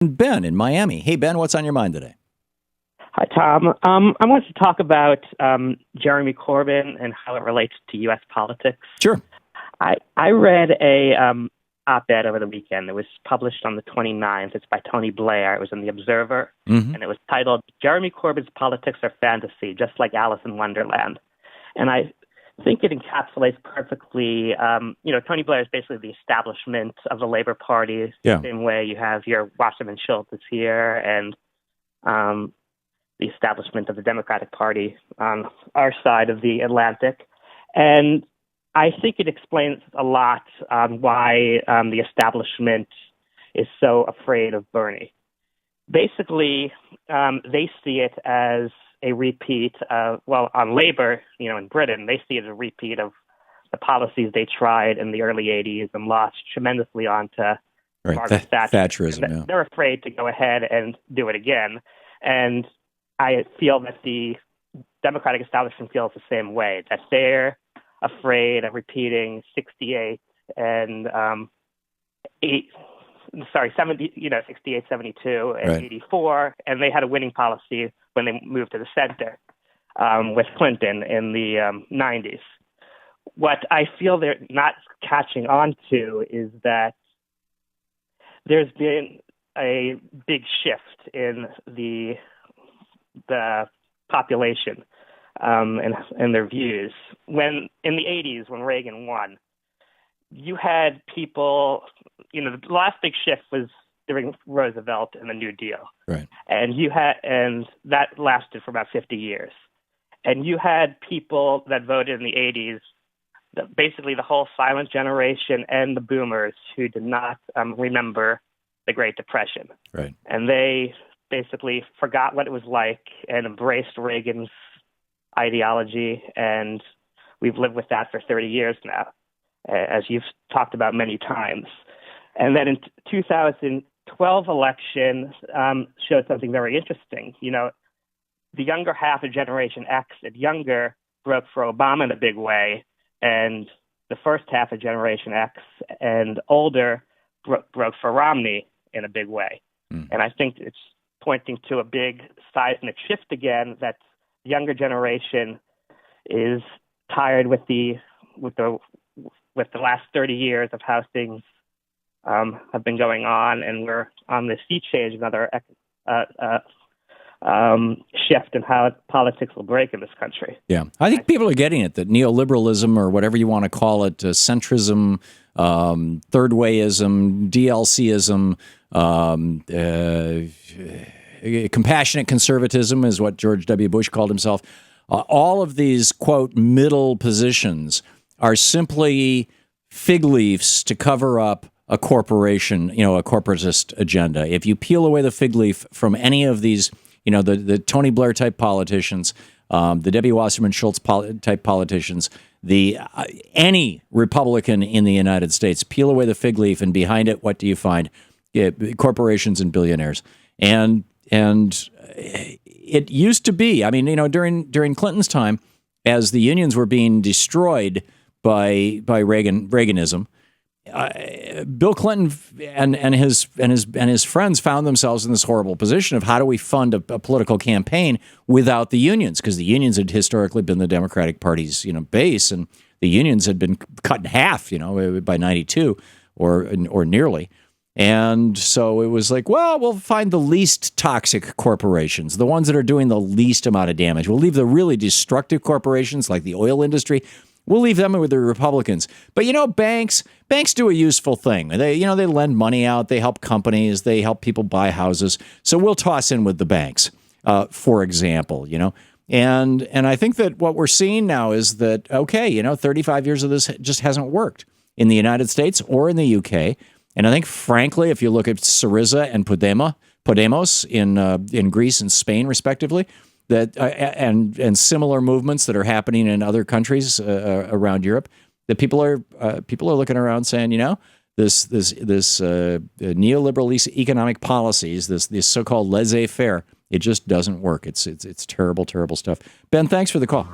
Ben in Miami. Hey, Ben, what's on your mind today? Hi, Tom. I want to talk about Jeremy Corbyn and how it relates to U.S. politics. Sure. I read a op-ed over the weekend. It was published on the 29th. It's by Tony Blair. It was in The Observer, and it was titled, Jeremy Corbyn's Politics Are Fantasy, Just Like Alice in Wonderland. And I think it encapsulates perfectly, Tony Blair is basically the establishment of the Labor Party. Yeah. The same way you have your Wasserman Schultz here and the establishment of the Democratic Party on our side of the Atlantic. And I think it explains a lot on why the establishment is so afraid of Bernie. Basically, they see it as a repeat of, on labor, in Britain, they see it as a repeat of the policies they tried in the early 80s and lost tremendously on to Margaret Thatcher. Thatcherism, yeah. They're afraid to go ahead and do it again. And I feel that the Democratic establishment feels the same way, that they're afraid of repeating 68 and 68, 72 and 84, and they had a winning policy when they moved to the center with Clinton in the 90s. What I feel they're not catching on to is that there's been a big shift in the population and their views. When in the 80s, when Reagan won, you had people, the last big shift was during Roosevelt and the New Deal. Right. And that lasted for about 50 years. And you had people that voted in the 80s, basically the whole silent generation and the boomers who did not remember the Great Depression. Right. And they basically forgot what it was like and embraced Reagan's ideology, and we've lived with that for 30 years now, as you've talked about many times. And then in 2012 election showed something very interesting. The younger half of Generation X and younger broke for Obama in a big way, and the first half of Generation X and older broke for Romney in a big way. And I think it's pointing to a big seismic shift again, that the younger generation is tired with the last 30 years of how things have been going on, and we're on this sea change, another shift in how politics will break in this country. Yeah, I think people are getting it, that neoliberalism, or whatever you want to call it, centrism, third wayism, DLCism, compassionate conservatism is what George W. Bush called himself. All of these, quote, middle positions are simply fig leaves to cover up a corporation, a corporatist agenda. If you peel away the fig leaf from any of these, the Tony Blair type politicians, the Debbie Wasserman Schultz type politicians, any Republican in the United States, peel away the fig leaf, and behind it, what do you find? Corporations and billionaires. And it used to be, during Clinton's time, as the unions were being destroyed by Reaganism, Bill Clinton and his friends found themselves in this horrible position of, how do we fund a political campaign without the unions? Because the unions had historically been the Democratic Party's base, and the unions had been cut in half by 92 or nearly. And so it was like, well, we'll find the least toxic corporations, the ones that are doing the least amount of damage. We'll leave the really destructive corporations like the oil industry. We'll leave them with the Republicans. But, banks do a useful thing. They lend money out. They help companies. They help people buy houses. So we'll toss in with the banks, for example, And I think that what we're seeing now is that, 35 years of this just hasn't worked in the United States or in the UK. And I think, frankly, if you look at Syriza and Podemos in Greece and Spain, respectively, that and similar movements that are happening in other countries around Europe, that people are looking around saying, this neoliberal economic policies, this so-called laissez-faire, it just doesn't work. It's terrible, terrible stuff. Ben, thanks for the call.